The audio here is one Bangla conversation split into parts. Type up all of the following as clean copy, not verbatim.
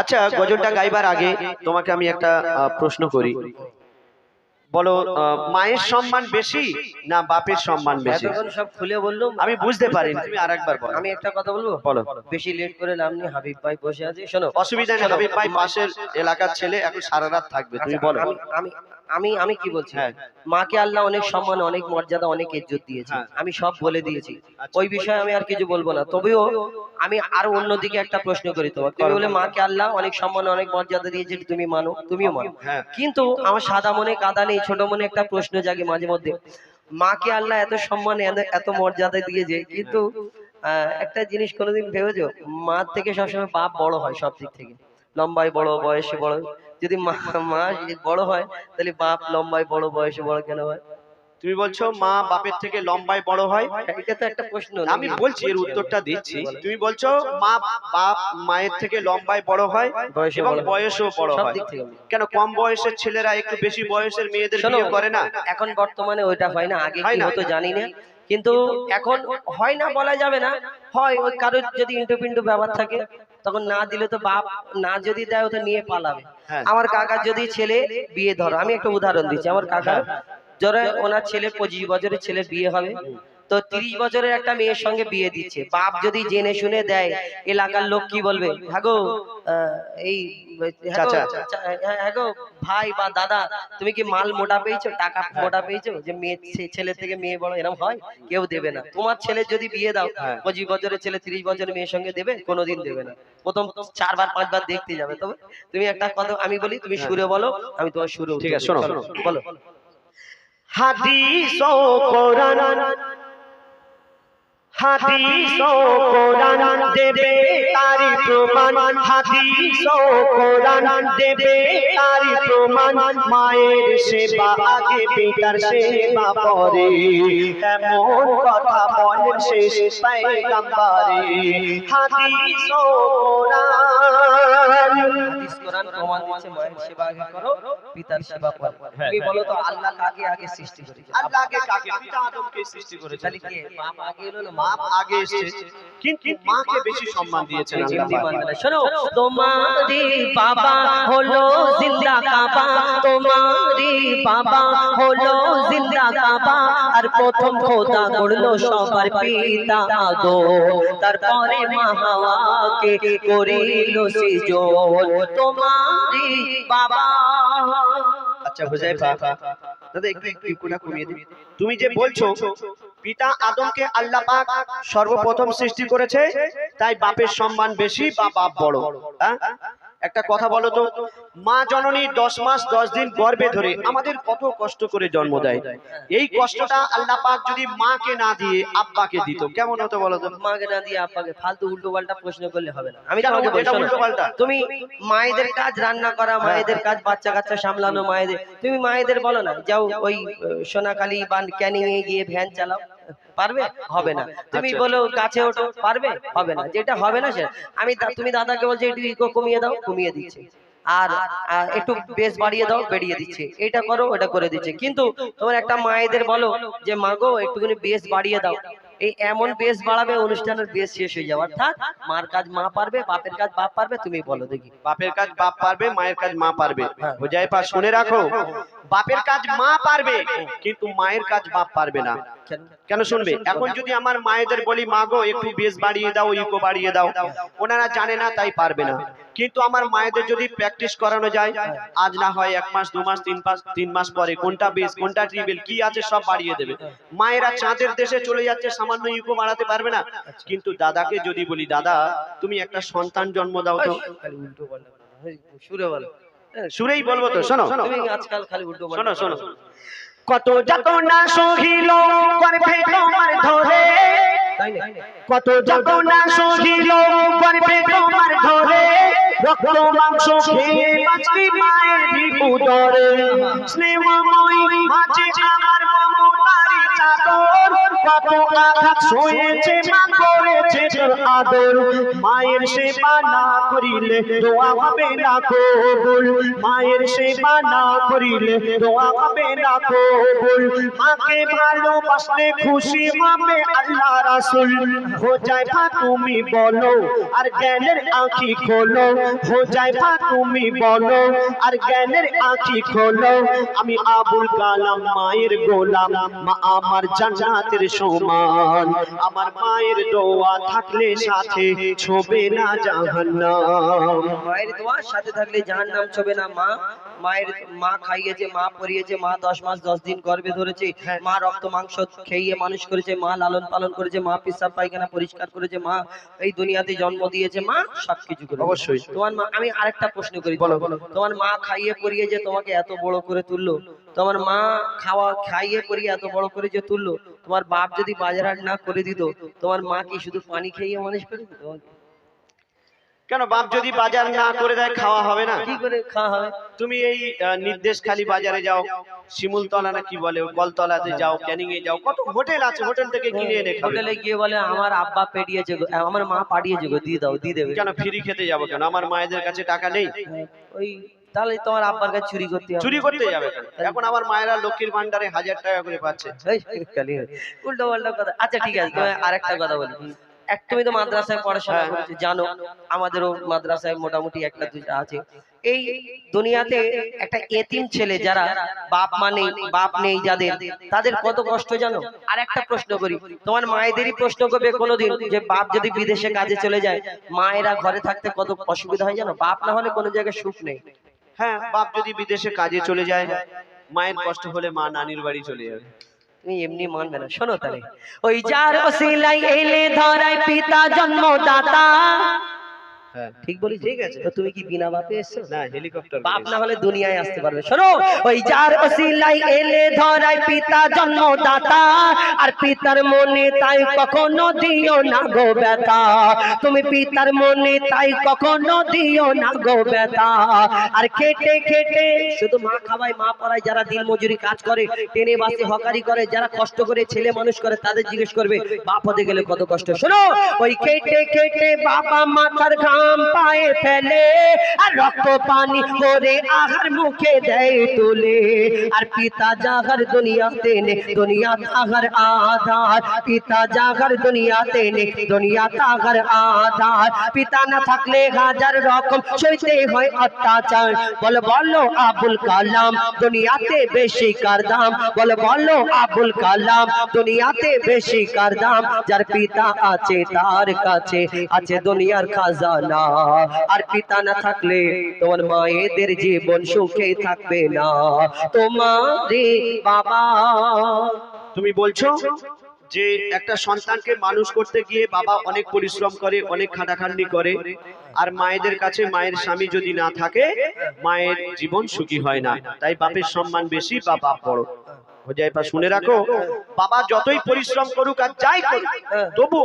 আচ্ছা, গজলটা গাইবার আগে তোমাকে আমি একটা প্রশ্ন করি। বলো, মায়ের সম্মান বেশি না বাপের সম্মান বেশি? এতক্ষণ সব খুলে বললাম, আমি বুঝতে পারিনি, তুমি আরেকবার বলো। আমি একটা কথা বলবো, বলো। বেশি লেট করে নাম নিয়ে হাবিব ভাই বসে আছে, শোনো। অসুবিধা নেই, হাবিব ভাই পাশের এলাকার ছেলে, এখন সারা রাত থাকবে, তুমি বলো। আমি আমি আমি আমি কি বলছি, হ্যাঁ। মাকে আল্লাহ অনেক সম্মান, অনেক মর্যাদা, অনেক ইজ্জত দিয়েছে, আমি সব বলে দিয়েছি, ওই বিষয়ে আমি আর কিছু বলবো না। তবেও আমি আরো অন্যদিকে একটা প্রশ্ন করি তোমাকে। তুমি বলে মাকে আল্লাহ অনেক সম্মান, অনেক মর্যাদা দিয়েছে, তুমি মানো, তুমিও মানো, কিন্তু আমার সাদা মনে কাদা নেই, ছোট মনে একটা প্রশ্ন জাগে মাঝে মধ্যে। মাকে আল্লাহ এত সম্মান, এত মর্যাদা দিয়েছে, কিন্তু একটা জিনিস কোনোদিন ভেবেছো, মা থেকে সবসময় বাপ বড় হয় সব দিক থেকে, লম্বায় বড়, বয়সে বড়। যদি মা বড় হয়, তাহলে বাপ লম্বায় বড়, বয়সে বড় কেন হয়? তুমি বলছো মা বাপের থেকে লম্বায় বড় হয়? এটা তো একটা প্রশ্ন। আমি বলছি, এর উত্তরটা দিচ্ছি। তুমি বলছো মা বাপ মায়ের থেকে লম্বায় বড় হয় এবং বয়সও বড় হয়। কেন কম বয়সের ছেলেরা একটু বেশি বয়সের মেয়েদের বিয়ে করে না? এখন বর্তমানে ওইটা হয় না, আগে কি হতো জানি না, কিন্তু এখন হয় না বলা যাবে না, হয়। ওই কারোর যদি ইন্টু পিন্টু ব্যাপার থাকে, তখন না দিলে তো বাপ না যদি দেয়, ও তো নিয়ে পালাবে। আমার কাকার যদি ছেলে বিয়ে, ধরো আমি একটা উদাহরণ দিচ্ছি, আমার কাকার ধরো ওনার ছেলে 25 বছরের ছেলে বিয়ে হবে, তো 30 বছরের একটা মেয়ের সঙ্গে বিয়ে দিচ্ছে, বাপ যদি জেনে শুনে দেয়, এলাকার লোক কি বলবে? হাগো এই হাগো ভাই বা দাদা, তুমি কি মাল মোটা পেয়েছো, টাকা মোটা পেয়েছো, যে মেয়ে ছেলে থেকে মেয়ে বড়, এরকম হয়? কেউ দেবে না। তোমার ছেলে যদি বিয়ে দাও, 25 বছরের ছেলে 30 বছরের মেয়ের সঙ্গে দেবে? কোনোদিন দেবে না। প্রথম 4 বার 5 বার দেখতে যাবে। তবে তুমি একটা কথা আমি বলি, তুমি সুরে বলো, আমি তোমার সুরে। ঠিক আছে, শোনো বলো। হাদিস ও কোরআন, হাদিস ও কোরআন দেবে তারি প্রমাণ, হাদিস ও কোরআন দেবে তারি প্রমাণ, মায়ের সেবা আগে পিতার সেবা পরে, এমন কথা বলেন শেষ পয়গম্বরে। হাদিস ও কোরআন, হাদিস কোরআন প্রমাণ দিচ্ছে মায়ের সেবা আগে করো, পিতার সেবা পরে। তুমি বলো তো আল্লাহ কাকে আগে সৃষ্টি করেছে? আল্লাহ আগে কাকে? পিতা আদমকে সৃষ্টি করেছে। তাহলে কি বাপ আগে এলো না বাপ আগে এসেছে, কিন্তু মাকে বেশি সম্মান দিয়েছেন আল্লাহ। শোনো, তোমারি বাবা হলো জিন্দা কাবা, তোমারি বাবা হলো জিন্দা কাবা, আর প্রথম খোদা করলো সবার পিতা আদম, তারপরে মা হাওয়াকে করিল সৃজন, তোমারি বাবা। আচ্ছা হুযায়ফা দাদা, একটু ইকুটা কমিয়ে দিন। তুমি যে বলছো পিতা আদমকে আল্লাহ পাক সর্বপ্রথম সৃষ্টি করেছে, তাই বাপের সম্মান বেশি বা বাপ বড়, হ্যাঁ? একটা কথা বলো তো, মা জননী 10 মাস 10 দিন গর্ভে ধরে আমাদের কত কষ্ট করে জন্ম দেয়, এই কষ্টটা আল্লাহ পাক যদি মাকে না দিয়ে আব্বাকে দিত, কেমন হতো বলো তো? মাকে না দিয়ে আব্বাকে, ফালতু উল্টো পাল্টা প্রশ্ন করলে হবে না। আমি তোমাকে বলছি, তুমি মায়েদের কাজ রান্না করা, মায়েদের কাজ বাচ্চা কাচ্চা সামলানো, মায়েদের, তুমি মায়েদের বলো না যাও ওই সোনাখালী বা ক্যানিং এ গিয়ে ভ্যান চালাও, পারবে? হবে না। তুমি বলো গাছে ওঠো, পারবে? হবে না। যেটা হবে না সেটা তুমি দাদাকে বলছো একটু ইকো কমিয়ে দাও, কমিয়ে দিচ্ছে, আর একটু বেস বাড়িয়ে দাও, বেরিয়ে দিচ্ছে, এটা করো, ওটা করে দিচ্ছে। কিন্তু তোমার একটা মায়েদের বলো যে মা গো একটুখানি বেস বাড়িয়ে দাও, এই এমন বেস বাড়াবে অনুষ্ঠানের বেস শেষ হয়ে যাবে। অর্থাৎ মার কাজ মা পারবে, বাপের কাজ বাপ পারবে। তুমি বলো দেখি। বাপের কাজ বাপ পারবে, মায়ের কাজ মা পারবে। হুযায়ফা শুনে রাখো, বাপের কাজ মা পারবে, কিন্তু মায়ের কাজ বাপ পারবে না। কেন শুনবে? এখন যদি আমার মায়েদের বলি মা গো একটু বেস বাড়িয়ে দাও, ইকো বাড়িয়ে দাও, ওনারা জানে না তাই পারবে না। কিন্তু আমার মায়েদের যদি প্র্যাকটিস করানো যায়, আজ না হয় 1 মাস 2 মাস 3 মাস পরে কোনটা বেস কোনটা ট্রিবল কি আছে সব বাড়িয়ে দেবে। মায়েরা চাঁদের দেশে চলে যাচ্ছে, সামান্য ইকো বাড়াতে পারবে না। কিন্তু দাদাকে যদি বলি দাদা তুমি একটা সন্তান জন্ম দাও তো, সুরে বলো, সুরেই বলবো তো, শোনো তুমি আজকাল খালি উল্টো শোনো শোনো, কত যাতনা সহিল গর্ভে তোমার ধরে, কত যাতনা সহিল গর্ভে তোমার ধরে, রক্ত মাংস খেয়ে বাঁচবি মায়ের উদরে, স্নেহময় মাঝে আমার মমতারি চাদর, কত আঘাত সয়েছে মা করেছে তোর আদর মায়ের সেবা না করিলে দোয়া হবে না কবুল মায়ের সেবা না করিলে দোয়া হবে না কবুল মাকে ভালোবাসলে খুশি হবে আল্লাহ রাসূল হো যায় ভা তুমি বলো আর জ্ঞানের আঁখি খোলো হো যায় ভা তুমি বলো আর জ্ঞানের আঁখি খোলো আমি আবুল কালাম মায়ের গোলাম মা আমার জান্নাতের সমান আমার মায়ের দোয়া থাকলে সাথে ছোবে না জাহান্নাম মায়ের দোয়ার সাথে থাকলে জাহান্নাম ছোবে না। মায়ের মা খাইয়েছে, মা পরিয়েছে, মা 10 মাস 10 দিন গর্ভে ধরেছে, মা রক্ত মাংস খেয়ে মানুষ করেছে, মা লালন পালন করেছে, মা পেশাব পায়খানা পরিষ্কার করেছে, মা এই দুনিয়াতে জন্ম দিয়েছে, মা সবকিছু করেছে। অবশ্যই। তোমার মা, আমি আরেকটা প্রশ্ন করি, বলো। তোমার মা খাইয়ে পরিয়ে যে তোমাকে এত বড় করে তুললো, তোমার মা খাইয়ে পরিয়ে এত বড় করে যে তুললো, তোমার বাপ যদি বাজার হাট না করে দিত, তোমার মা কি শুধু পানি খাইয়ে মানুষ করে দিত? কেন বাপ যদি বাজার না করে দেয় খাওয়া হবে না? কি করে খাওয়া হবে? তুমি এই নির্দেশখালী বাজারে যাও, শিমুলতলা না কি বলে কলতলাতে যাও, ক্যানিং এ যাও, কত হোটেল আছে, হোটেল থেকে কিনে এনে খাবে। হোটেলে গিয়ে বলে আমার আব্বা পাঠিয়েছে গো, আমার মা পাঠিয়েছে গো, দিয়ে দাও, দিয়ে দেবে। কেন ফ্রি খেতে যাবো কেন? আমার মায়েদের কাছে টাকা নেই? ওই তাহলে তোমার আব্বার কাছে চুরি করতে হবে। চুরি করতে যাবে কেন? এখন আমার মায়েরা লক্ষ্মীর ভান্ডারে 1000 টাকা করে পাচ্ছে। উল্টো পাল্টা কথা। আচ্ছা ঠিক আছে, তোমায় আরেকটা কথা বলি। তুমি তো মাদ্রাসায় পড়াশোনা করেছো, জানো আমাদেরও মাদ্রাসায় মোটামুটি একটা দুইটা আছে। এই দুনিয়াতে একটা এতিম ছেলে যারা বাপ নেই যাদের, তাদের কত কষ্ট জানো? আর একটা প্রশ্ন করি, তোমার মায়েদেরই প্রশ্ন করবে কোনোদিন যে বাপ যদি বিদেশে কাজে চলে যায়, মায়েরা ঘরে থাকতে কত অসুবিধা হয় জানো? বাপ না হলে কোনো জায়গায় সুখ নেই। হ্যাঁ, বাপ যদি বিদেশে কাজে চলে যায়, মায়ের কষ্ট হলে মা নানির বাড়ি চলে যাবে। তুমি এমনি মানবে না, শোনো তাহলে। ওই যার ওসিলাই এলে ধরায় পিতা জন্মদাতা, হ্যাঁ ঠিক বলি? ঠিক আছে। তো তুমি কি বিনা বাপে এসছো? না, হেলিকপ্টার। বাপ না হলে দুনিয়ায় আসতে পারবে। শোনো, ওই যার ওসিলাই এলে ধরায় পিতা জন্মদাতা, আর পিতার মনে তাই কখনো দিও না গো ব্যথা, তুমি পিতার মনে তাই কখনো দিও না গো ব্যথা। আর খেটে খেটে শুধু মা খাওয়ায় মা পড়ায়, যারা দিন মজুরি কাজ করে, টেনে বাসে হকারি করে, যারা কষ্ট করে ছেলে মানুষ করে, তাদের জিজ্ঞেস করবে বাপ হতে গেলে কত কষ্ট। শোনো, ওই খেটে খেটে বাবা মাথার ঘাম পায়ে ফেলে, আর রক্ত পানি করে আহার মুখে দেয় তুলে, আর পিতা জাগার দুনিয়াতে নে দুনিয়া তাহার আধার, পিতা জাগার দুনিয়াতে নে দুনিয়া তাহার আধার, পিতা না থাকলে হাজার রকম সইতে হয় অত্যাচার। বলো বলো আবুল কালাম দুনিয়াতে বেশি কার দাম, বলো বলো আবুল কালাম দুনিয়াতে বেশি কার দাম, যার পিতা আছে তার কাছে আছে দুনিয়ার খাজানা, আর পিতা না থাকলে তোমার মায়েদের জীবন সুখে থাকবে না। তোমারে বাবা, তুমি বলছো যে একটা সন্তানকে মানুষ করতে গিয়ে বাবা অনেক পরিশ্রম করে, অনেক খাটাখাটনি করে, আর মায়েদের কাছে মায়ের স্বামী যদি না থাকে, মায়ের জীবন সুখী হয় না। তাই বাপের সম্মান বেশি বা বাপ বড়। হোজাইফা শুনে রাখো, বাবা যতই পরিশ্রম করুক আর যাই করুক, তবু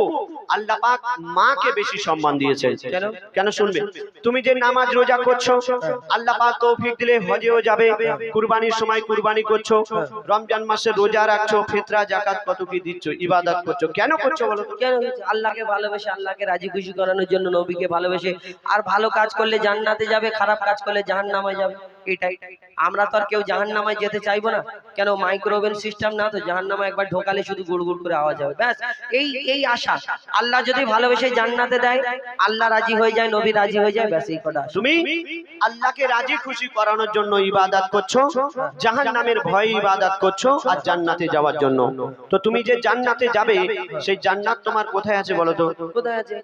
আল্লাহ পাক মাকে বেশি সম্মান দিয়েছেন। কেন শুনবে? তুমি যে নামাজ রোজা করছো, আল্লাহ পাক তৌফিক দিলে হজেও যাবে, কুরবানির সময় কুরবানি করছো, রমজান মাসে রোজা রাখছো, ফিতরা জাকাত কত কি দিচ্ছ, ইবাদত করছো, কেন করছো বলো? কেন? আল্লাহকে ভালোবেসে, আল্লাহকে রাজি খুশি করানোর জন্য, নবীকে ভালোবেসে। আর ভালো কাজ করলে জান্নাতে যাবে, খারাপ কাজ করলে জাহান্নামে যাবে। এটাই। আমরা তো আর কেউ জাহান্নামে যেতে চাইবো না। কেন? মাইক্রোওয়েভ সিস্টেম না তো, জাহান্নামে একবার ঢোকালে শুধু গুড়গুড় করে আওয়াজ হবে, ব্যাস। এই আশা। আল্লাহ যদি ভালোবেসে জান্নাতে দেয়, আল্লাহ রাজি হয়ে যায়, নবী রাজি হয়ে যায়, ব্যাস এই কথা। তুমি আল্লাহকে রাজি খুশি করানোর জন্য ইবাদত করছো, জাহান্নামের ভয়ে ইবাদত করছো, আর জান্নাতে যাওয়ার জন্য। তো তুমি যে জান্নাতে যাবে, সেই জান্নাত তোমার কোথায় আছে বলো তো? কোথায় আছে?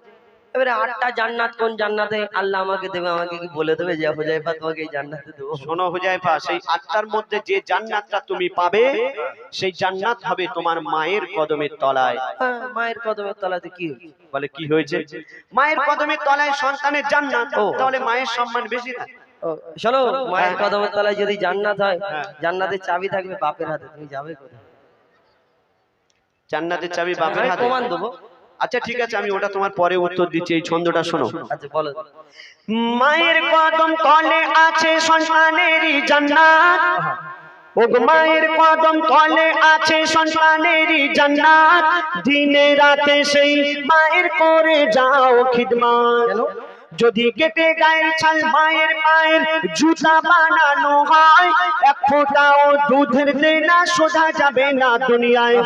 এবারে 8টা জান্নাত কোন জান্নাতে আল্লাহ আমাকে দেবে, আমাকে কি বলে দেবে যে হুজাইফা তোমাকে এই জান্নাতে দেবো? শোনো হুজাইফা, সেই 8টার মধ্যে যে জান্নাতটা তুমি পাবে, সেই জান্নাত হবে তোমার মায়ের কদমের তলায়। মায়ের কদমের তলাতে কি বলে কি হয়েছে? মায়ের কদমের তলায় সন্তানের জান্নাত, তাহলে মায়ের সম্মান বেশি না? শোনো, মায়ের কদমের তলায় যদি জান্নাত হয়, জান্নাতের চাবি থাকবে বাপের হাতে, তুমি যাবে কোথায়? জান্নাতের চাবি বাপের হাতে? প্রমাণ দেবো। আচ্ছা ঠিক আছে, আমি ওটা তোমার পরে উত্তর দিচ্ছি। এই ছন্দটা শোনো। আচ্ছা বলো। মায়ের কদম তলে আছে সন্তানেরই জান্নাত, ও গো মায়ের কদম তলে আছে সন্তানেরই জান্নাত, দিনে রাতে সেই মায়ের করে যাও খিদমত। যদি কেটে গায়ের ছাল মায়ের পায়ের জুতা বানানো হয়, এক ফোঁটাও দুধের দেনা সোজা যাবে না দুনিয়ায়।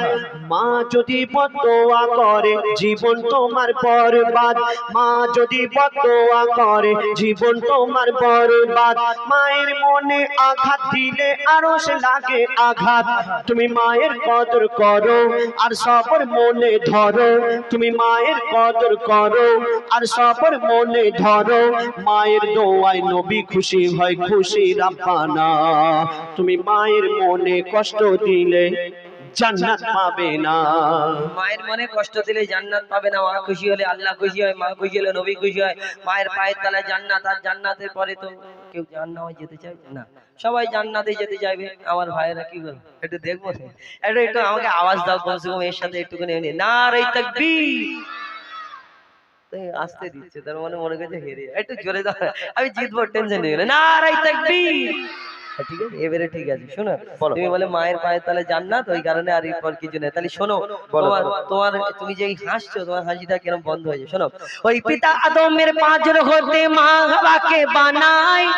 মা যদি বদদোয়া করে জীবন তোমার বরবাদ, মা যদি বদদোয়া করে জীবন তোমার বরবাদ। মায়ের মনে আঘাত দিলে আরশ লাগে আঘাত, তুমি মায়ের কদর করো আর সবর মনে ধরো, তুমি মায়ের কদর করো আর সবর মনে ধরো। মায়ের দোয়ায় নবী খুশি হয়, খুশি রাব্বানা। তুমি মায়ের মনে কষ্ট দিলে জান্নাত পাবে না। মায়ের মনে কষ্ট দিলে জান্নাত পাবে না। মা খুশি হলে আল্লাহ খুশি হয়, মা খুশি হলে নবী খুশি হয়। মায়ের পায়ের তলায় জান্নাত, আর জান্নাতের পরে তো কেউ জান্নাতে যেতে চায় না, সবাই জান্নাতে যেতে চাইবে। আমার ভাইয়েরা কি বলে একটু দেখবো, একটু একটু আমাকে আওয়াজ দাও কমসে কম এর সাথে একটুখানি নারে তাকবীর। আসতে দিচ্ছে, তার মানে মনে করছে হেরে, একটু জোরে দাও, আমি জিতবো, টেনশন নেই। নারে তাকবীর। ঠিক আছে, এবারে ঠিক আছে। শোনো, তুমি বলে মায়ের পায়ের তলে জান্নাত, ওই কারণে আর এরপর কিছু নেই। তাহলে শোনো, তোমার তুমি যে হাসছো, তোমার হাসিটা কেরম বন্ধ হয়েছে। শোনো, ওই পিতা আদমের পাঁজর হতে মা হাওয়াকে বানায়।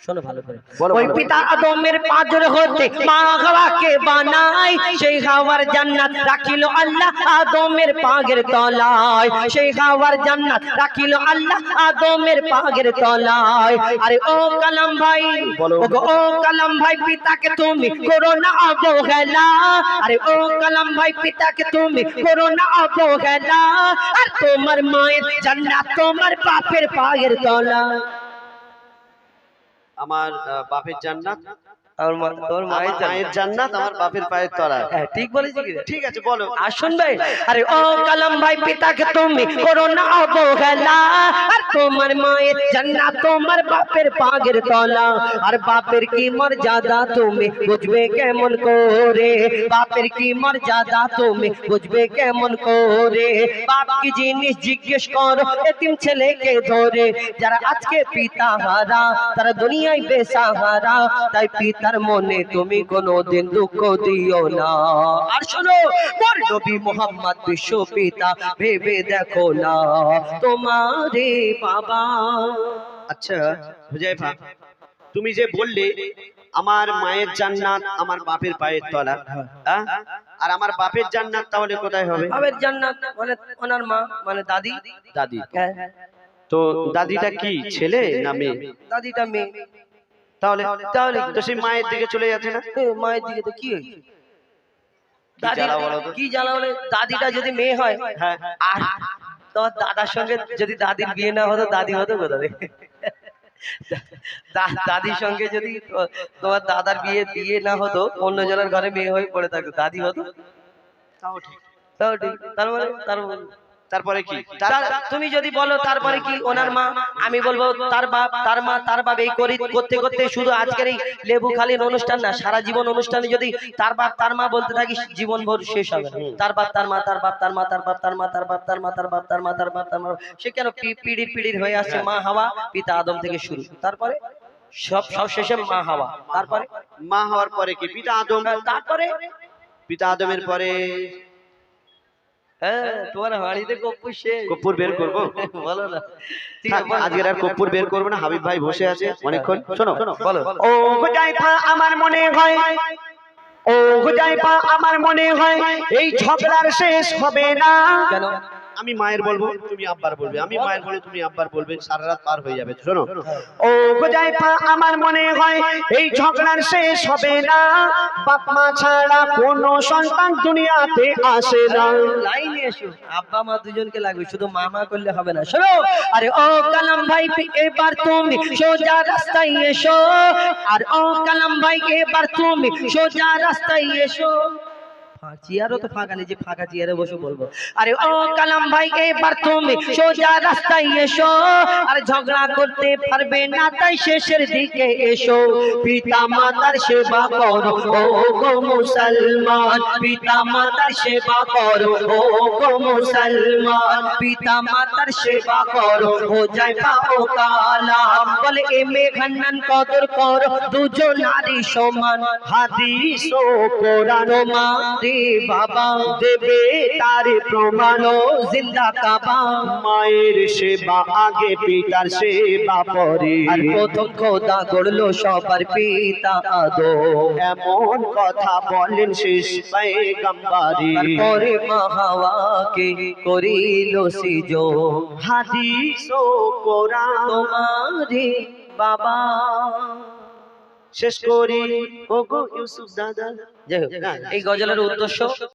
শোনো ভালো করে, ওই পিতা আদমের পাঁজর হতে মা হাওয়াকে বানায়, সেই হাওয়ার জান্নাত রাখিল আল্লাহ আদমের পাগের তলায়, সেই হাওয়ার জান্নাত রাখিল আল্লাহ আদমের পাগের তলায়। আরে ও কালাম ভাই, ও কালাম ভাই, পিতাকে তুমি করো না অবহেলা। আরে ও কালাম ভাই, পিতাকে তুমি করো না অবহেলা। আর তোমার মায়ের জান্নাত তোমার বাপের পাগের তলা। আমার বাপের জান্নাত, তোর মায়ের জান্নাত আমার বাপের পায়ের তলায়। ঠিক বলেছি কি? ঠিক আছে, বলো। আর শুনবে, আরে ও কালাম ভাই, পিতাকে তুমি করো না অবহেলা। আর তোমার মায়ের জান্নাত তোমার বাপের পাগের তলা। আর বাপের কি মর্যাদা তুমি বুঝবে কেমন করে, বাপের কি মর্যাদা তুমি বুঝবে কেমন করে। বাপ কি জিনিস জিজ্ঞেস করো এতিম ছেলেকে ধরে। যারা আজকে পিতা হারা তারা দুনিয়ায় বেসাহারা, তাই পিতার মনে তুমি কোনোদিন দুঃখ দিও না। আর শোনো, মোর নবী মুহাম্মদ বিশ্ব পিতা ভেবে দেখো না তোমারে বাবা। আচ্ছা হুজাইফা, তুমি যে বললে আমার মায়ের জান্নাত আমার বাপের পায়ের তলা, আর আমার বাপের জান্নাত তাহলে কোথায় হবে? বাপের জান্নাত মানে ওনার মা, মানে দাদি। দাদি, তো দাদিটা কি ছেলে না মেয়ে? দাদিটা মেয়ে। তাহলে তাহলে তো সেই মায়ের দিকে চলে যাচ্ছে না? মায়ের দিকে তো কি হয়েছে? কি জ্বালা বলে, দাদিটা যদি মেয়ে হয়, হ্যাঁ, আর তোমার দাদার সঙ্গে যদি দাদির বিয়ে না হতো, দাদি হতো কোথা থেকে? দাদির সঙ্গে যদি তোমার দাদার বিয়ে না হতো, অন্য জনের ঘরে মেয়ে হয়ে পড়ে থাকতো, দাদি হতো। তাও ঠিক। তারপরে কি? তুমি যদি বলো তারপরে কি ওনার মা, আমি বলবো তার বাপ, তার মা, তার বাপ। এই করতে করতে শুধু আজকের এই লেবু খালির অনুষ্ঠান না, সারা জীবন অনুষ্ঠানে যদি তার বাপ তার মা বলতে থাকি, জীবন ভর শেষ হবে না। তার বাপ তার মা, তার বাপ তার মা, তার বাপ তার মা, তার বাপ তার মা, তার বাপ তার মা, তার বাপ তার মা। সে কেন পিড়ির হয়ে আসছে। মা হাওয়া, পিতা আদম থেকে শুরু, তারপরে সব শেষে মা হাওয়া, তারপরে মা হওয়ার পরে কি পিতা আদম, তারপরে পিতা আদমের পরে তোমার হাঁড়িতে কপ্পুর শেষ, কর্পূর বের করবো? বলো না। আজকে আর কর্পূর বের করবো না, হাবিব ভাই বসে আছে অনেকক্ষণ। শোনো, বলো। ও হুজাইফা, আমার মনে হয়, ও হুজাইফা, আমার মনে হয় এই ঝগড়ার শেষ হবে না। কেন? আমি মায়ের বলবো, তুমি আব্বার বলবে, আমি মায়ের বলে তুমি আব্বার বলবে, সারা রাত পার হয়ে যাবে। শোনো, ও হুজাইফা, আমার মনে হয় এই ঝগড়ার শেষ হবে না। বাপ মা ছাড়া কোনো সন্তান দুনিয়াতে আসে না। লাইনে এসো, আব্বা মা দুজনকে লাগবে, শুধু মা মা করলে হবে না। শোনো, আরে ও কালাম ভাই, এবার তুমি সোজা রাস্তায় এসো। আর ও কালাম ভাই, এবার তুমি সোজা রাস্তায় এসো। চেয়ারও তো ফাঁকা নেই যে ফাঁকা চেয়ারে বসে বলবো। আরে ও কালাম ভাই এবার তুমি সোজা রাস্তায় এসো, আর ঝগড়া করতে পারবে না তাই শেষের দিকে এসো। পিতা মাতার সেবা করো ও গো মুসলমান, পিতা মাতার সেবা করো ও গো মুসলমান, পিতা মাতার সেবা করো ও যায় পাও কালাম। বলে এ মেঘান্নান কদর করো দুজন নারী সমান, হাদিস ও কোরআন মারে বাবা দেবে তার প্রমাণ জিন্দা কাবা। মায়ের সেবা আগে পিতার সেবা পরে, আর প্রথম খোদা গড়লো সবার পিতা আদম, এমন কথা বলেন শেষ পয়গম্বরে। পরে মা হাওয়াকে করিল সিজদ, হাদিস ও কোরআন তোমারে বাবা। শেষ করি ওগো ইউসুফ দাদা। যাই হোক, এই গজলের উদ্দেশ্য